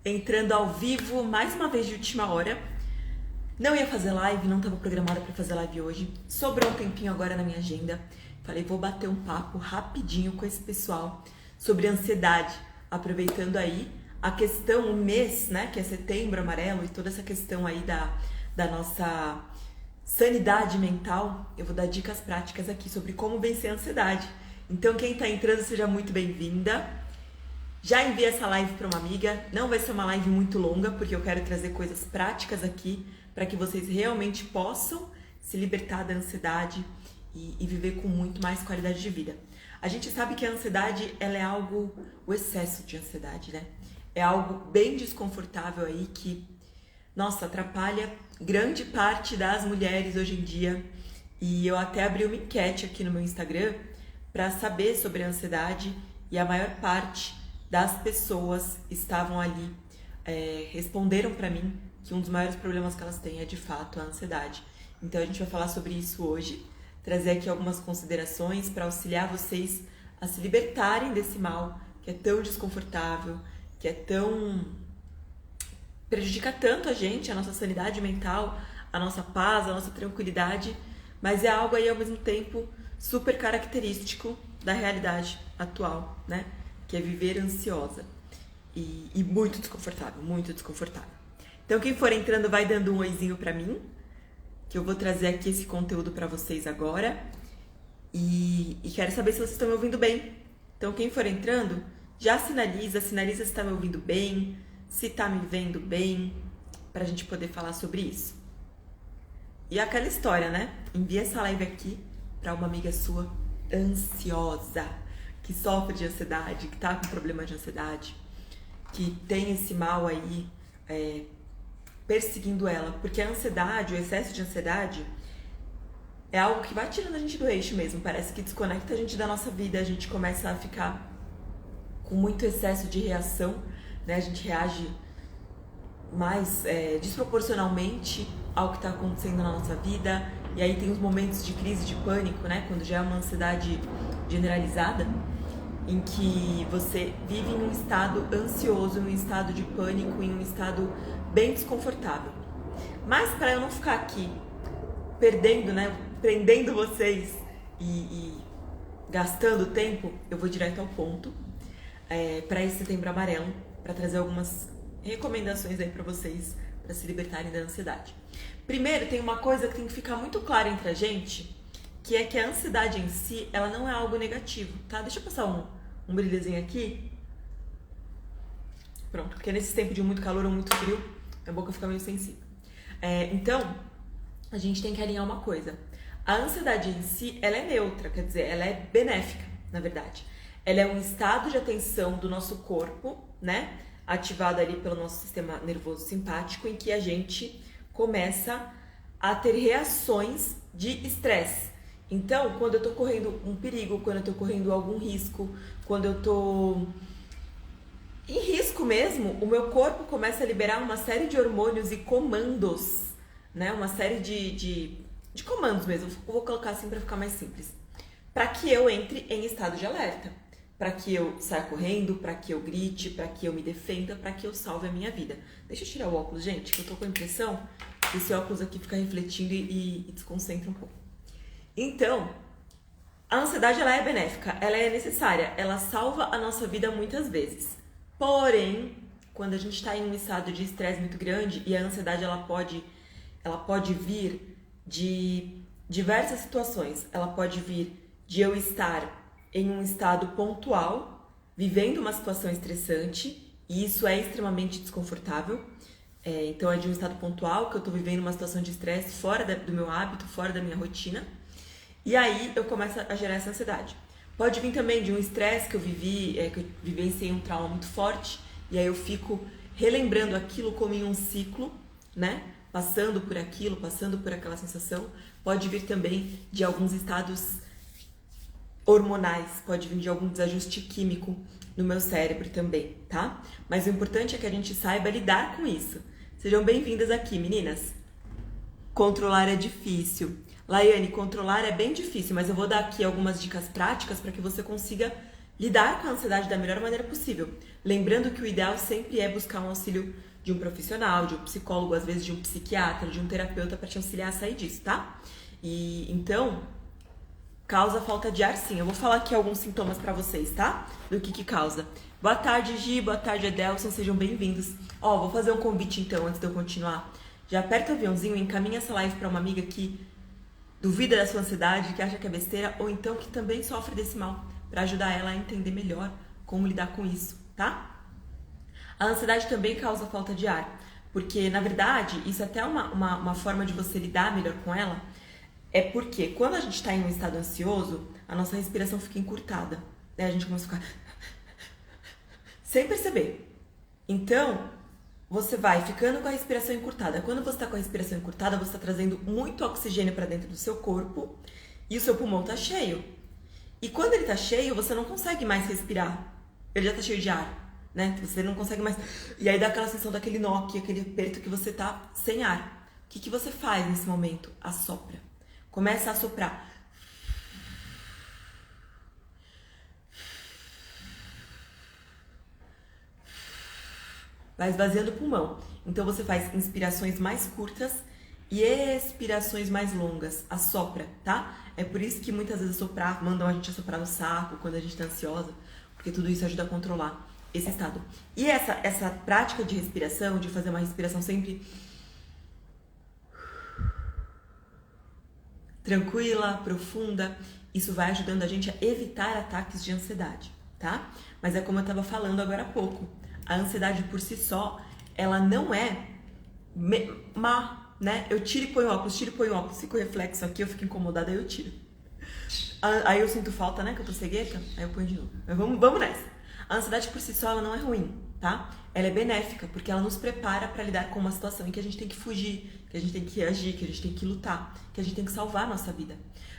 entrando ao vivo, mais uma vez de última hora. Não ia fazer live, não estava programada para fazer live hoje. Sobrou um tempinho agora na minha agenda. Falei, vou bater um papo rapidinho com esse pessoal sobre ansiedade, aproveitando aí a questão, o mês, né, que é Setembro Amarelo, e toda essa questão aí da nossa sanidade mental. Eu vou dar dicas práticas aqui sobre como vencer a ansiedade. Então, quem está entrando, seja muito bem-vinda. Já enviei essa live para uma amiga. Não vai ser uma live muito longa, porque eu quero trazer coisas práticas aqui para que vocês realmente possam se libertar da ansiedade e viver com muito mais qualidade de vida. A gente sabe que a ansiedade, ela é algo, o excesso de ansiedade, né? É algo bem desconfortável aí que, nossa, atrapalha grande parte das mulheres hoje em dia. E eu até abri uma enquete aqui no meu Instagram para saber sobre a ansiedade e a maior parte das pessoas estavam ali, responderam para mim que um dos maiores problemas que elas têm é de fato a ansiedade. Então a gente vai falar sobre isso hoje, trazer aqui algumas considerações para auxiliar vocês a se libertarem desse mal que é tão desconfortável, que é tão... prejudica tanto a gente, a nossa sanidade mental, a nossa paz, a nossa tranquilidade, mas é algo aí ao mesmo tempo super característico da realidade atual, né? Que é viver ansiosa e muito desconfortável, muito desconfortável. Então quem for entrando vai dando um oizinho pra mim, que eu vou trazer aqui esse conteúdo pra vocês agora e quero saber se vocês estão me ouvindo bem. Então quem for entrando, já sinaliza se tá me ouvindo bem, se tá me vendo bem, pra gente poder falar sobre isso. E aquela história, né? Envia essa live aqui pra uma amiga sua ansiosa, que sofre de ansiedade, que tá com problema de ansiedade, que tem esse mal aí perseguindo ela. Porque a ansiedade, o excesso de ansiedade, é algo que vai tirando a gente do eixo mesmo. Parece que desconecta a gente da nossa vida, a gente começa a ficar com muito excesso de reação, né? A gente reage mais desproporcionalmente ao que está acontecendo na nossa vida. E aí tem os momentos de crise, de pânico, né? Quando já é uma ansiedade generalizada, em que você vive em um estado ansioso, em um estado de pânico, em um estado bem desconfortável. Mas para eu não ficar aqui perdendo, né? Prendendo vocês e gastando tempo, eu vou direto ao ponto. Para esse Setembro Amarelo, para trazer algumas recomendações aí para vocês, para se libertarem da ansiedade. Primeiro, tem uma coisa que tem que ficar muito clara entre a gente, que é que a ansiedade em si, ela não é algo negativo, tá? Deixa eu passar um brilhozinho aqui. Pronto, porque nesse tempo de muito calor ou muito frio, a boca fica meio sensível. Então, a gente tem que alinhar uma coisa. A ansiedade em si, ela é neutra, quer dizer, ela é benéfica, na verdade. Ela é um estado de atenção do nosso corpo, né? Ativado ali pelo nosso sistema nervoso simpático, em que a gente começa a ter reações de estresse. Então, quando eu tô correndo um perigo, quando eu tô correndo algum risco, quando eu tô em risco mesmo, o meu corpo começa a liberar uma série de hormônios e comandos, né? Uma série de comandos mesmo, eu vou colocar assim para ficar mais simples, para que eu entre em estado de alerta, para que eu saia correndo, para que eu grite, para que eu me defenda, para que eu salve a minha vida. Deixa eu tirar o óculos, gente, que eu tô com a impressão que esse óculos aqui fica refletindo e desconcentra um pouco. Então, a ansiedade, ela é benéfica, ela é necessária, ela salva a nossa vida muitas vezes. Porém, quando a gente está em um estado de estresse muito grande, e a ansiedade ela pode vir de diversas situações. Ela pode vir de eu estar em um estado pontual, vivendo uma situação estressante, e isso é extremamente desconfortável. Então é de um estado pontual que eu estou vivendo uma situação de estresse fora do meu hábito, fora da minha rotina, e aí eu começo a gerar essa ansiedade. Pode vir também de um estresse que eu vivenciei um trauma muito forte, e aí eu fico relembrando aquilo como em um ciclo, né? Passando por aquilo, passando por aquela sensação. Pode vir também de alguns estados hormonais, pode vir de algum desajuste químico no meu cérebro também, tá? Mas o importante é que a gente saiba lidar com isso. Sejam bem-vindas aqui, meninas. Controlar é difícil. Laiane, controlar é bem difícil, mas eu vou dar aqui algumas dicas práticas para que você consiga lidar com a ansiedade da melhor maneira possível. Lembrando que o ideal sempre é buscar um auxílio de um profissional, de um psicólogo, às vezes de um psiquiatra, de um terapeuta para te auxiliar a sair disso, tá? E então, causa falta de ar sim. Eu vou falar aqui alguns sintomas para vocês, tá? Do que causa. Boa tarde, Gi. Boa tarde, Edelson. Sejam bem-vindos. Ó, vou fazer um convite então, antes de eu continuar. Já aperta o aviãozinho e encaminha essa live para uma amiga que duvida da sua ansiedade, que acha que é besteira, ou então que também sofre desse mal, para ajudar ela a entender melhor como lidar com isso, tá? A ansiedade também causa falta de ar, porque, na verdade, isso é até uma forma de você lidar melhor com ela, é porque quando a gente está em um estado ansioso, a nossa respiração fica encurtada, né? A gente começa a ficar sem perceber. Então, você vai ficando com a respiração encurtada. Quando você está com a respiração encurtada, você está trazendo muito oxigênio para dentro do seu corpo e o seu pulmão está cheio. E quando ele está cheio, você não consegue mais respirar. Ele já está cheio de ar, né? Você não consegue mais. E aí dá aquela sensação daquele nó, aquele aperto que você está sem ar. O que você faz nesse momento? Assopra. Começa a soprar. Vai esvaziando o pulmão. Então você faz inspirações mais curtas e expirações mais longas. Assopra, tá? É por isso que muitas vezes mandam a gente assoprar no saco quando a gente tá ansiosa, porque tudo isso ajuda a controlar esse estado. E essa prática de respiração, de fazer uma respiração sempre tranquila, profunda, isso vai ajudando a gente a evitar ataques de ansiedade, tá? Mas é como eu tava falando agora há pouco. A ansiedade por si só, ela não é má, né? Eu tiro e ponho óculos, fico reflexo aqui, eu fico incomodada, aí eu tiro. Aí eu sinto falta, né? Que eu tô cegueta, aí eu ponho de novo. Mas vamos nessa. A ansiedade por si só, ela não é ruim, tá? Ela é benéfica, porque ela nos prepara para lidar com uma situação em que a gente tem que fugir, que a gente tem que reagir, que a gente tem que lutar, que a gente tem que salvar a nossa vida.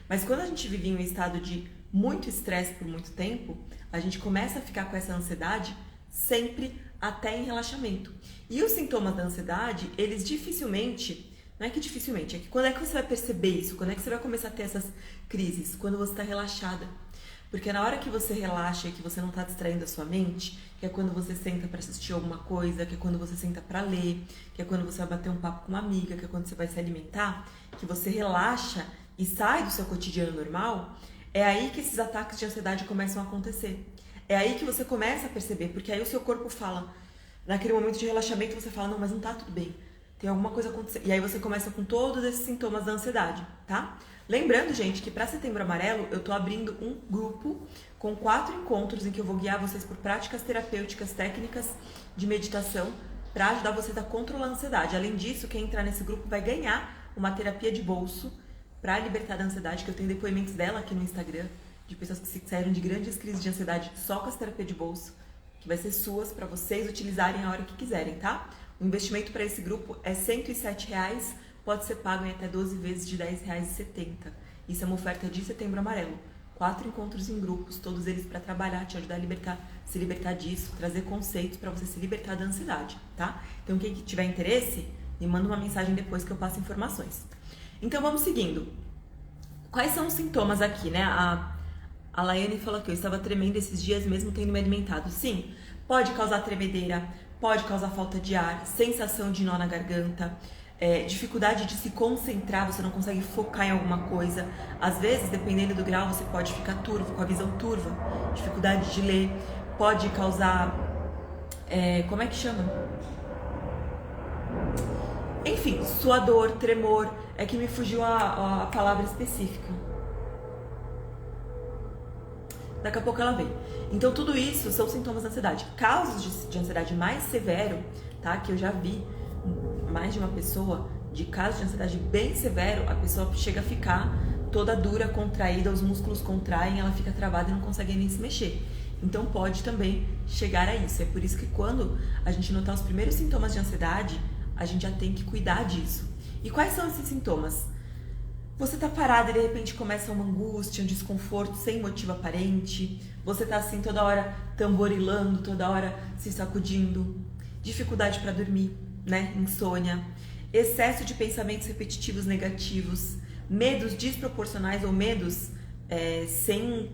Mas quando a gente vive em um estado de muito estresse por muito tempo, a gente começa a ficar com essa ansiedade sempre até em relaxamento. E os sintomas da ansiedade, eles dificilmente, não é que dificilmente, é que quando é que você vai perceber isso? Quando é que você vai começar a ter essas crises? Quando você está relaxada. Porque na hora que você relaxa e que você não está distraindo a sua mente, que é quando você senta para assistir alguma coisa, que é quando você senta para ler, que é quando você vai bater um papo com uma amiga, que é quando você vai se alimentar, que você relaxa e sai do seu cotidiano normal, é aí que esses ataques de ansiedade começam a acontecer. É aí que você começa a perceber, porque aí o seu corpo fala, naquele momento de relaxamento você fala, não, mas não tá tudo bem, tem alguma coisa acontecendo. E aí você começa com todos esses sintomas da ansiedade, tá? Lembrando, gente, que para Setembro Amarelo eu tô abrindo um grupo com 4 encontros em que eu vou guiar vocês por práticas terapêuticas, técnicas de meditação para ajudar vocês a controlar a ansiedade. Além disso, quem entrar nesse grupo vai ganhar uma terapia de bolso para libertar da ansiedade, que eu tenho depoimentos dela aqui no Instagram, de pessoas que saíram de grandes crises de ansiedade só com essa terapia de bolso, que vai ser suas para vocês utilizarem a hora que quiserem, tá? O investimento para esse grupo é R$ 107, pode ser pago em até 12 vezes de R$ 10,70. Isso é uma oferta de Setembro Amarelo. 4 encontros em grupos, todos eles para trabalhar, te ajudar a se libertar disso, trazer conceitos para você se libertar da ansiedade, tá? Então quem tiver interesse, me manda uma mensagem depois que eu passo informações. Então vamos seguindo. Quais são os sintomas aqui, né? A Laiane falou que eu estava tremendo esses dias mesmo tendo me alimentado. Sim, pode causar tremedeira, pode causar falta de ar, sensação de nó na garganta, dificuldade de se concentrar, você não consegue focar em alguma coisa. Às vezes, dependendo do grau, você pode ficar turvo, com a visão turva, dificuldade de ler, pode causar... como é que chama? Enfim, suador, tremor, é que me fugiu a palavra específica. Daqui a pouco ela vem. Então tudo isso são sintomas da ansiedade. Casos de ansiedade mais severo, tá? Que eu já vi mais de uma pessoa de caso de ansiedade bem severo, a pessoa chega a ficar toda dura, contraída, os músculos contraem, ela fica travada e não consegue nem se mexer. Então pode também chegar a isso. É por isso que quando a gente notar os primeiros sintomas de ansiedade, a gente já tem que cuidar disso. E quais são esses sintomas? Você tá parada e de repente começa uma angústia, um desconforto sem motivo aparente. Você tá assim toda hora tamborilando, toda hora se sacudindo. Dificuldade para dormir, né? Insônia. Excesso de pensamentos repetitivos negativos. Medos desproporcionais ou medos sem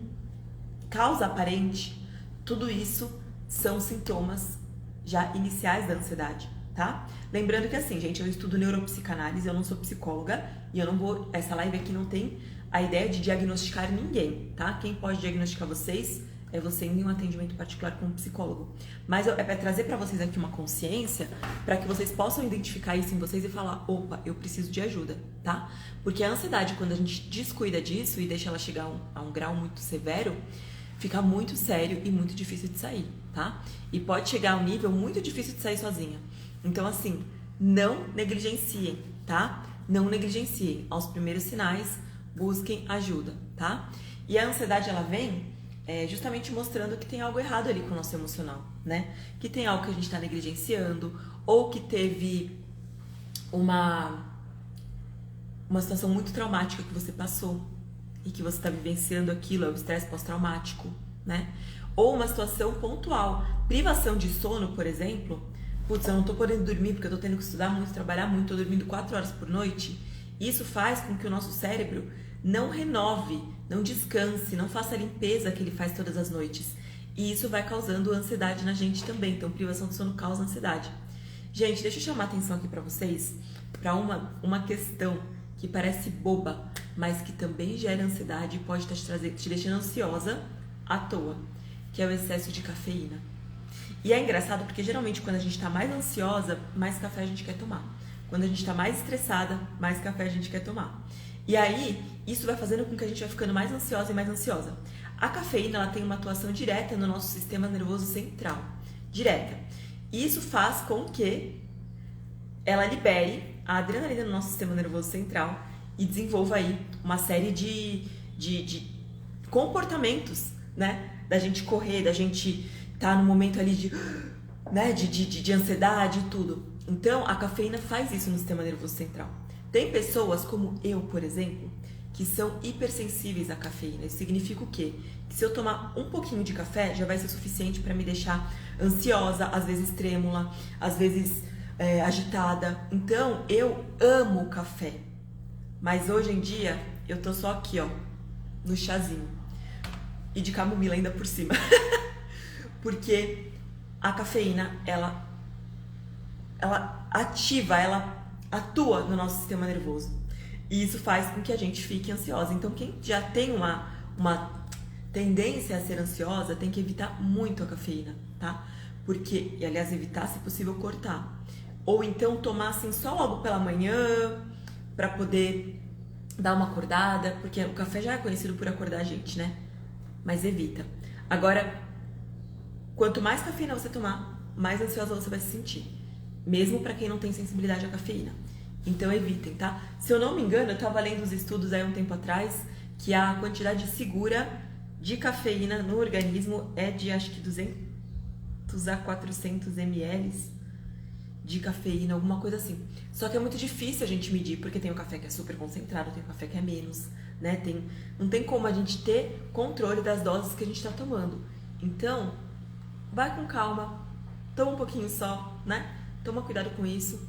causa aparente, tudo isso são sintomas já iniciais da ansiedade, tá? Lembrando que assim, gente, eu estudo neuropsicanálise, eu não sou psicóloga e eu não vou, essa live aqui não tem a ideia de diagnosticar ninguém, tá? Quem pode diagnosticar vocês é você em um atendimento particular com um psicólogo. Mas é para trazer para vocês aqui uma consciência, para que vocês possam identificar isso em vocês e falar, opa, eu preciso de ajuda, tá? Porque a ansiedade, quando a gente descuida disso e deixa ela chegar a um grau muito severo, fica muito sério e muito difícil de sair, tá? E pode chegar a um nível muito difícil de sair sozinha. Então, assim, não negligenciem, tá? Não negligenciem. Aos primeiros sinais, busquem ajuda, tá? E a ansiedade, ela vem justamente mostrando que tem algo errado ali com o nosso emocional, né? Que tem algo que a gente está negligenciando, ou que teve uma situação muito traumática que você passou e que você está vivenciando aquilo, é o estresse pós-traumático, né? Ou uma situação pontual, privação de sono, por exemplo. Putz, eu não tô podendo dormir porque eu tô tendo que estudar muito, trabalhar muito, tô dormindo 4 horas por noite. Isso faz com que o nosso cérebro não renove, não descanse, não faça a limpeza que ele faz todas as noites. E isso vai causando ansiedade na gente também. Então, privação de sono causa ansiedade. Gente, deixa eu chamar a atenção aqui pra vocês para uma questão que parece boba, mas que também gera ansiedade e pode estar te deixando ansiosa à toa, que é o excesso de cafeína. E é engraçado porque geralmente quando a gente está mais ansiosa, mais café a gente quer tomar. Quando a gente está mais estressada, mais café a gente quer tomar. E aí, isso vai fazendo com que a gente vai ficando mais ansiosa e mais ansiosa. A cafeína, ela tem uma atuação direta no nosso sistema nervoso central. Direta. E isso faz com que ela libere a adrenalina no nosso sistema nervoso central e desenvolva aí uma série de comportamentos, né? Da gente correr, da gente estar no momento ali de ansiedade e tudo. Então, a cafeína faz isso no sistema nervoso central. Tem pessoas como eu, por exemplo, que são hipersensíveis à cafeína. Isso significa o quê? Que se eu tomar um pouquinho de café, já vai ser suficiente para me deixar ansiosa, às vezes trêmula, às vezes agitada. Então, eu amo o café. Mas hoje em dia, eu tô só aqui, ó, no chazinho. E de camomila ainda por cima. Porque a cafeína, ela ativa, ela atua no nosso sistema nervoso. E isso faz com que a gente fique ansiosa. Então, quem já tem uma tendência a ser ansiosa, tem que evitar muito a cafeína, tá? Porque, e aliás, evitar, se possível, cortar. Ou então tomar assim só logo pela manhã, pra poder dar uma acordada, porque o café já é conhecido por acordar a gente, né? Mas evita. Agora, quanto mais cafeína você tomar, mais ansiosa você vai se sentir. Mesmo para quem não tem sensibilidade à cafeína. Então evitem, tá? Se eu não me engano, eu tava lendo os estudos aí um tempo atrás que a quantidade segura de cafeína no organismo é de acho que 200 a 400 ml de cafeína, alguma coisa assim. Só que é muito difícil a gente medir, porque tem o café que é super concentrado, tem o café que é menos, né? Não tem como a gente ter controle das doses que a gente tá tomando. Então, vai com calma, toma um pouquinho só, né? Toma cuidado com isso,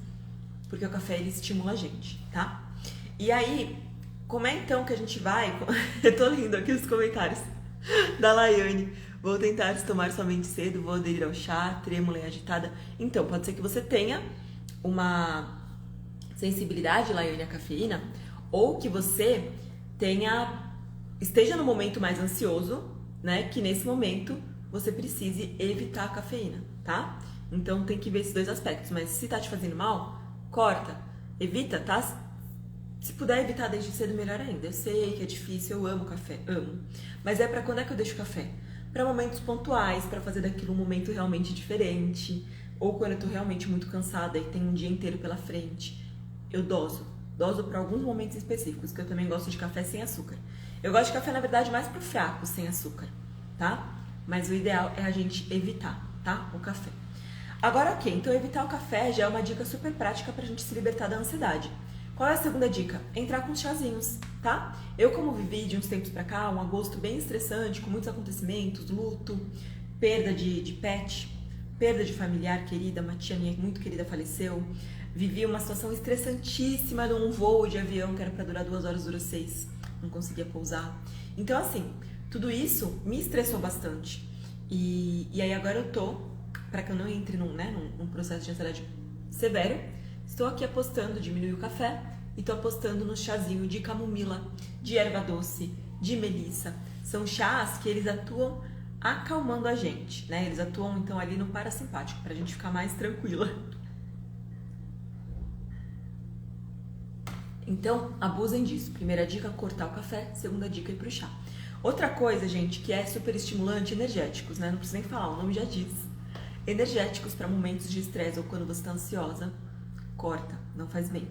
porque o café, ele estimula a gente, tá? E aí, como é então que a gente vai... Eu tô lendo aqui os comentários da Laiane. Vou tentar tomar somente cedo, vou aderir ao chá, trêmula e agitada. Então, pode ser que você tenha uma sensibilidade, Laiane, à cafeína, ou que você esteja no momento mais ansioso, né? Que nesse momento você precise evitar a cafeína, tá? Então tem que ver esses dois aspectos. Mas se tá te fazendo mal, corta, evita, tá? Se puder evitar desde cedo, melhor ainda. Eu sei que é difícil, eu amo café, amo. Mas é pra quando é que eu deixo café? Pra momentos pontuais, pra fazer daquilo um momento realmente diferente. Ou quando eu tô realmente muito cansada e tem um dia inteiro pela frente. Eu doso pra alguns momentos específicos, que eu também gosto de café sem açúcar. Eu gosto de café, na verdade, mais pro fraco, sem açúcar, tá? Mas o ideal é a gente evitar, tá? O café. Agora, ok, então evitar o café já é uma dica super prática pra gente se libertar da ansiedade. Qual é a segunda dica? Entrar com os chazinhos, tá? Eu, como vivi de uns tempos pra cá, um agosto bem estressante, com muitos acontecimentos, luto, perda de pet, perda de familiar querida, uma tia minha muito querida faleceu, vivi uma situação estressantíssima num voo de avião que era pra durar 2 horas, durou 6, não conseguia pousar. Então, assim, Tudo isso me estressou bastante. E aí agora eu tô, para que eu não entre num processo de ansiedade severo, estou aqui apostando, diminuir o café, e tô apostando no chazinho de camomila, de erva doce, de melissa. São chás que eles atuam acalmando a gente, né? Eles atuam então ali no parasimpático, pra gente ficar mais tranquila. Então, abusem disso. Primeira dica, cortar o café. Segunda dica, ir pro chá. Outra coisa, gente, que é super estimulante, energéticos, né? Não precisa nem falar, o nome já diz. Energéticos para momentos de estresse ou quando você tá ansiosa, corta, não faz bem.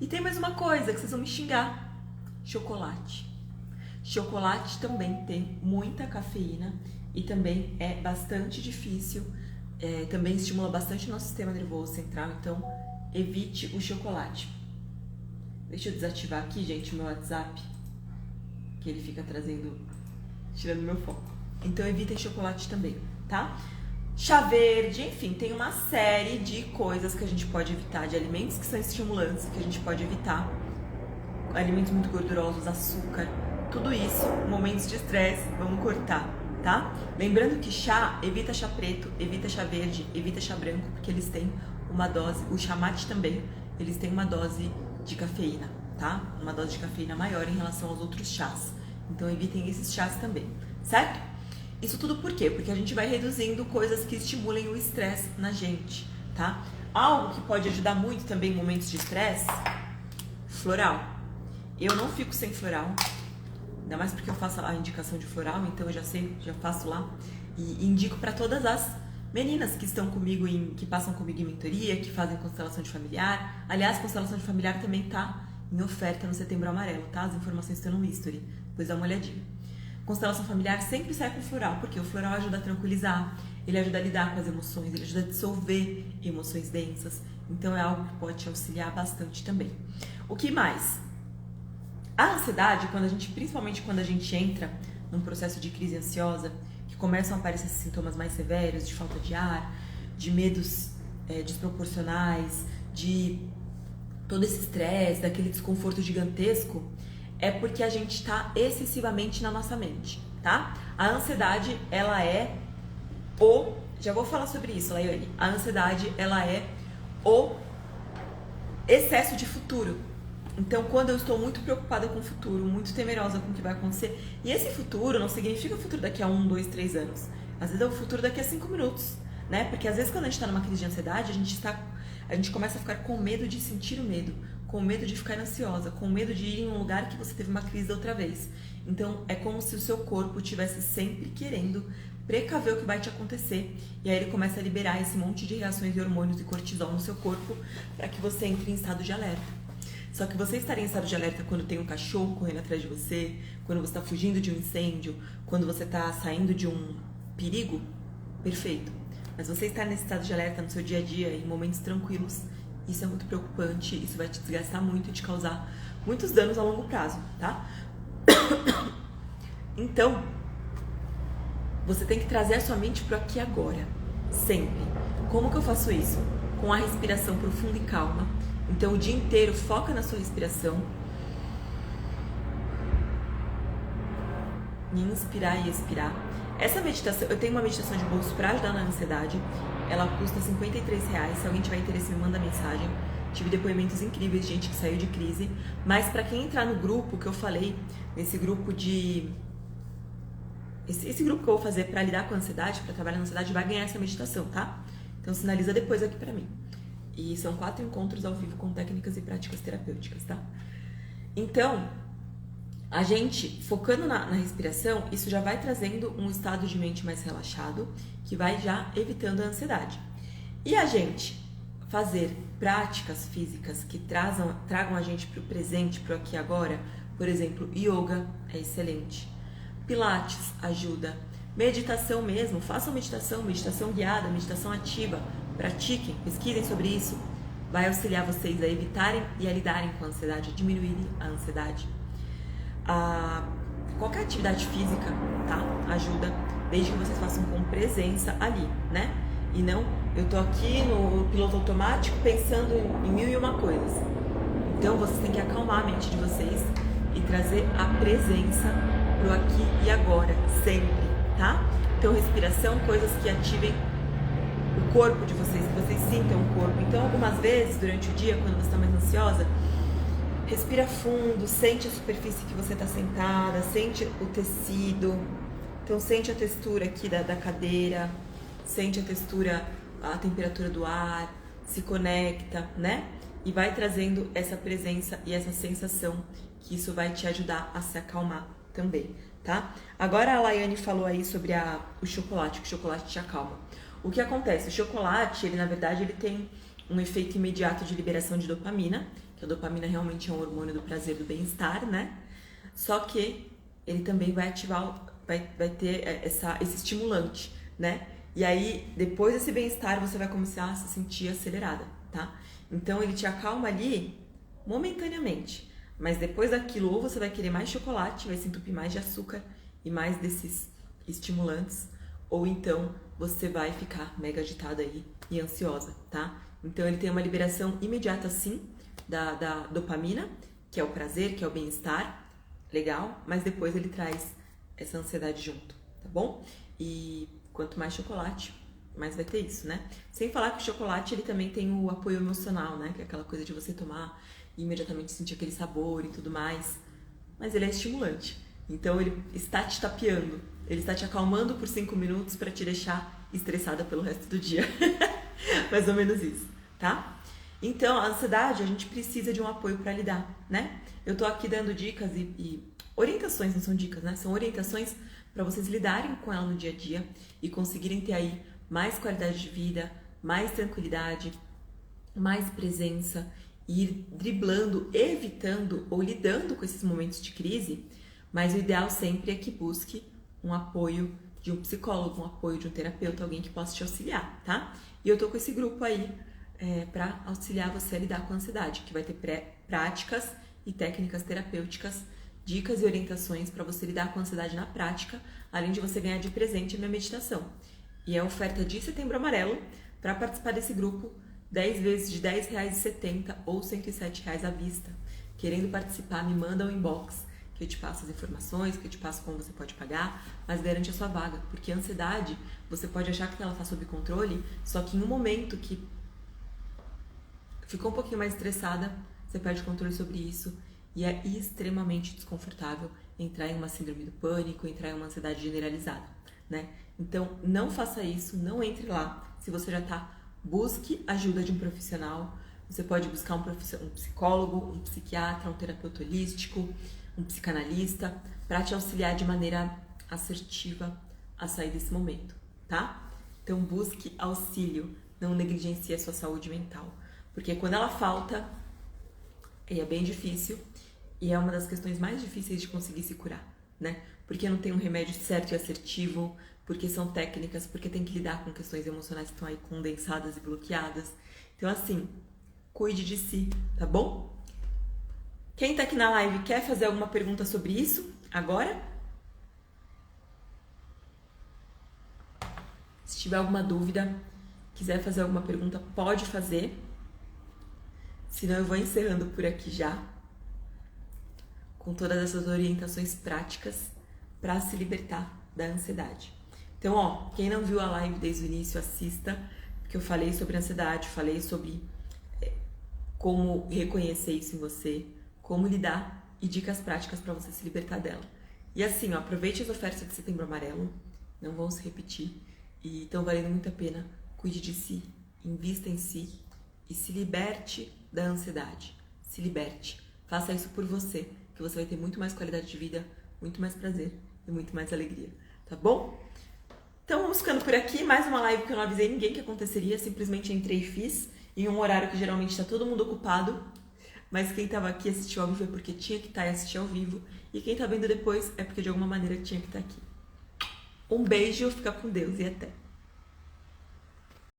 E tem mais uma coisa que vocês vão me xingar. Chocolate. Chocolate também tem muita cafeína e também é bastante difícil, também estimula bastante o nosso sistema nervoso central, então evite o chocolate. Deixa eu desativar aqui, gente, o meu WhatsApp, que ele fica tirando meu foco. Então evitem chocolate também, tá? Chá verde, enfim, tem uma série de coisas que a gente pode evitar, de alimentos que são estimulantes, que a gente pode evitar. Alimentos muito gordurosos, açúcar, tudo isso, momentos de estresse, vamos cortar, tá? Lembrando que chá, evita chá preto, evita chá verde, evita chá branco, porque eles têm uma dose, o chá mate também, eles têm uma dose de cafeína, tá? Uma dose de cafeína maior em relação aos outros chás. Então evitem esses chás também, certo? Isso tudo por quê? Porque a gente vai reduzindo coisas que estimulem o estresse na gente, tá? Algo que pode ajudar muito também em momentos de estresse, floral. Eu não fico sem floral, ainda mais porque eu faço a indicação de floral, então eu já sei, já faço lá e indico para todas as meninas que estão comigo, que passam comigo em mentoria, que fazem constelação de familiar. Aliás, constelação de familiar também tá em oferta no Setembro Amarelo, tá? As informações estão no history, depois dá uma olhadinha. Constelação familiar sempre sai com floral, porque o floral ajuda a tranquilizar, ele ajuda a lidar com as emoções, ele ajuda a dissolver emoções densas, então é algo que pode te auxiliar bastante também. O que mais? A ansiedade, principalmente quando a gente entra num processo de crise ansiosa, que começam a aparecer esses sintomas mais severos, de falta de ar, de medos desproporcionais, de todo esse estresse, daquele desconforto gigantesco, é porque a gente está excessivamente na nossa mente, tá? A ansiedade, ela é já vou falar sobre isso, Laiane. A ansiedade, ela é o excesso de futuro. Então, quando eu estou muito preocupada com o futuro, muito temerosa com o que vai acontecer, e esse futuro não significa o futuro daqui a 1, 2, 3 anos. Às vezes é o futuro daqui a 5 minutos, né? Porque às vezes quando a gente está numa crise de ansiedade, a gente começa a ficar com medo de sentir o medo, com medo de ficar ansiosa, com medo de ir em um lugar que você teve uma crise da outra vez. Então, é como se o seu corpo estivesse sempre querendo precaver o que vai te acontecer. E aí ele começa a liberar esse monte de reações de hormônios e cortisol no seu corpo para que você entre em estado de alerta. Só que você estaria em estado de alerta quando tem um cachorro correndo atrás de você, quando você está fugindo de um incêndio, quando você está saindo de um perigo, perfeito. Mas você estar nesse estado de alerta no seu dia a dia, em momentos tranquilos, isso é muito preocupante, isso vai te desgastar muito e te causar muitos danos a longo prazo, tá? Então, você tem que trazer a sua mente pro aqui e agora, sempre. Como que eu faço isso? Com a respiração profunda e calma. Então, o dia inteiro, foca na sua respiração. Em inspirar e expirar. Essa meditação, eu tenho uma meditação de bolso para ajudar na ansiedade. Ela custa R$53. Se alguém tiver interesse, me manda mensagem. Tive depoimentos incríveis de gente que saiu de crise. Mas para quem entrar no grupo que eu falei, nesse grupo esse grupo que eu vou fazer para lidar com a ansiedade, para trabalhar na ansiedade, vai ganhar essa meditação, tá? Então sinaliza depois aqui para mim. E são 4 encontros ao vivo com técnicas e práticas terapêuticas, tá? Então, a gente, focando na respiração, isso já vai trazendo um estado de mente mais relaxado, que vai já evitando a ansiedade. E a gente fazer práticas físicas que tragam a gente para o presente, para o aqui e agora, por exemplo, yoga é excelente, pilates ajuda, meditação mesmo, façam meditação guiada, meditação ativa, pratiquem, pesquisem sobre isso, vai auxiliar vocês a evitarem e a lidarem com a ansiedade, a diminuírem a ansiedade. Qualquer atividade física, tá? Ajuda, desde que vocês façam com presença ali, né? E não, eu tô aqui no piloto automático pensando em 1001 coisas. Então vocês têm que acalmar a mente de vocês e trazer a presença pro aqui e agora, sempre, tá? Então, respiração, coisas que ativem o corpo de vocês, que vocês sintam o corpo. Então, algumas vezes, durante o dia, quando você está mais ansiosa, respira fundo, sente a superfície que você está sentada, sente o tecido. Então, sente a textura aqui da cadeira, sente a textura, a temperatura do ar, se conecta, né? E vai trazendo essa presença e essa sensação, que isso vai te ajudar a se acalmar também, tá? Agora a Laiane falou aí sobre o chocolate, que o chocolate te acalma. O que acontece? O chocolate, ele na verdade, ele tem um efeito imediato de liberação de dopamina, que a dopamina realmente é um hormônio do prazer, do bem-estar, né? Só que ele também vai ativar, vai ter esse estimulante, né? E aí, depois desse bem-estar, você vai começar a se sentir acelerada, tá? Então, ele te acalma ali momentaneamente. Mas depois daquilo, ou você vai querer mais chocolate, vai se entupir mais de açúcar e mais desses estimulantes, ou então você vai ficar mega agitada aí e ansiosa, tá? Então, ele tem uma liberação imediata, sim, da dopamina, que é o prazer, que é o bem-estar, legal, mas depois ele traz essa ansiedade junto, tá bom? E quanto mais chocolate, mais vai ter isso, né? Sem falar que o chocolate, ele também tem o apoio emocional, né? Que é aquela coisa de você tomar e imediatamente sentir aquele sabor e tudo mais. Mas ele é estimulante. Então, ele está te tapeando. Ele está te acalmando por 5 minutos para te deixar estressada pelo resto do dia. Mais ou menos isso, tá? Então, a ansiedade, a gente precisa de um apoio para lidar, né? Eu tô aqui dando dicas e orientações, não são dicas, né? São orientações para vocês lidarem com ela no dia a dia e conseguirem ter aí mais qualidade de vida, mais tranquilidade, mais presença e ir driblando, evitando ou lidando com esses momentos de crise. Mas o ideal sempre é que busque um apoio de um psicólogo, um apoio de um terapeuta, alguém que possa te auxiliar, tá? E eu tô com esse grupo aí para auxiliar você a lidar com a ansiedade, que vai ter práticas e técnicas terapêuticas, dicas e orientações para você lidar com a ansiedade na prática, além de você ganhar de presente a minha meditação. E é a oferta de Setembro Amarelo. Para participar desse grupo, 10 vezes de R$10,70 ou R$107 à vista. Querendo participar, me manda um inbox, que eu te passo as informações, que eu te passo como você pode pagar, mas garante a sua vaga, porque a ansiedade, você pode achar que ela está sob controle, só que em um momento que ficou um pouquinho mais estressada, você perde o controle sobre isso e é extremamente desconfortável entrar em uma síndrome do pânico, entrar em uma ansiedade generalizada, né? Então, não faça isso, não entre lá. Se você já tá, busque ajuda de um profissional. Você pode buscar um psicólogo, um psiquiatra, um terapeuta holístico, um psicanalista, para te auxiliar de maneira assertiva a sair desse momento, tá? Então, busque auxílio, não negligencie a sua saúde mental. Porque quando ela falta, é bem difícil e é uma das questões mais difíceis de conseguir se curar, né? Porque não tem um remédio certo e assertivo, porque são técnicas, porque tem que lidar com questões emocionais que estão aí condensadas e bloqueadas. Então, assim, cuide de si, tá bom? Quem tá aqui na live quer fazer alguma pergunta sobre isso agora? Se tiver alguma dúvida, quiser fazer alguma pergunta, pode fazer. Senão eu vou encerrando por aqui já, com todas essas orientações práticas para se libertar da ansiedade. Então, ó, quem não viu a live desde o início, assista, porque eu falei sobre ansiedade, falei sobre como reconhecer isso em você, como lidar e dicas práticas para você se libertar dela. E assim, ó, aproveite as ofertas de Setembro Amarelo, não vão se repetir e estão valendo muito a pena. Cuide de si, invista em si e se liberte da ansiedade. Se liberte. Faça isso por você, que você vai ter muito mais qualidade de vida, muito mais prazer e muito mais alegria, tá bom? Então vamos ficando por aqui. Mais uma live que eu não avisei ninguém que aconteceria, simplesmente entrei e fiz em um horário que geralmente está todo mundo ocupado, mas quem estava aqui assistiu ao vivo é porque tinha que estar e assistir ao vivo, e quem está vendo depois é porque de alguma maneira tinha que estar aqui. Um beijo, fica com Deus e até!